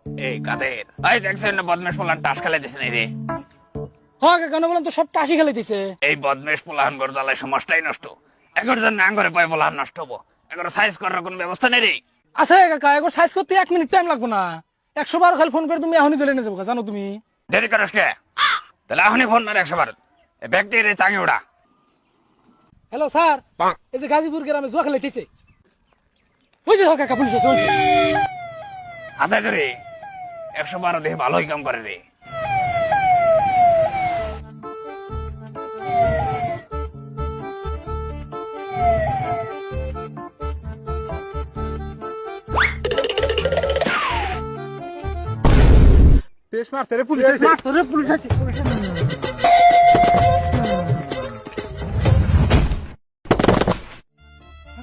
এই কাদের এই দেখছেন না বদমেশ পোলান টাস খেলে দিছে রে। হ্যাঁ কেন বলেন তো সব টাসি খেলে দিছে। এই বদমেশ পোলান গর জ্বালায় সমাজটাই নষ্ট। এগর জন্য আঙ্গরে পায় পোলান নষ্ট হবো। এগর সাইজ করার কোনো ব্যবস্থা নেই রে। আছে কাকা এগো সাইজ করতে 1 মিনিট টাইম লাগবে না। 100 বার খালি ফোন করে তুমি এখনই চলে নিয়ে যাবো জানো তুমি। দেরি করিস কে? তাহলে এখনই ফোন মার 100 বার। এই ব্যক্তি রে চাঙে ওড়া। হ্যালো স্যার, এই যে গাজীপুর গ্রামে জুয়া খেলে দিছে। ওই যে কাকা পুলিশ আছে ওই যে। আদায় রে 112 দেখে ভালোই কাম করে রে। পেশ মারছে রে পুলিশ আইছে। মাস্টারে পুলিশ আছে।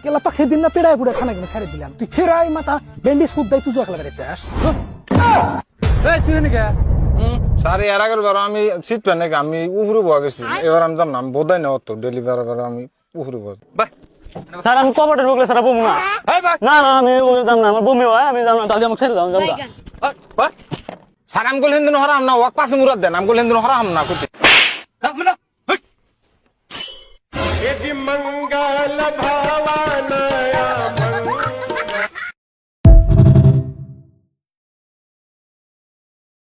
কেলা তো খেদিন না পেড়ায় পুড়ে খানা কিনে ছেড়ে দিলাম। তুই ফেরাই মাথা ব্যান্ডেজ ফুট দেয় তুই জুয়া খেলা বেড়েছিস। এই তুই নাকি স্যার এর আগের বার আমি সিট পেন নাকি আমি উহুরে বয়া গেছি, এবার আমি জানলাম আমি বোধাই না অত ডেলিভারি বার আমি উহুরে বয়া। স্যার আমি কপাটের বকলে স্যার বমি না। না না আমি ওকে জান না, আমার বমি হয়, আমি জান না, তাহলে আমাকে ছেড়ে দাও জান না। স্যার আমি বললেন দিন হরাম না ওয়াক পাশে মুরাদ দেন, আমি বললেন দিন হরাম না করতে। मंगल भावनया मंगल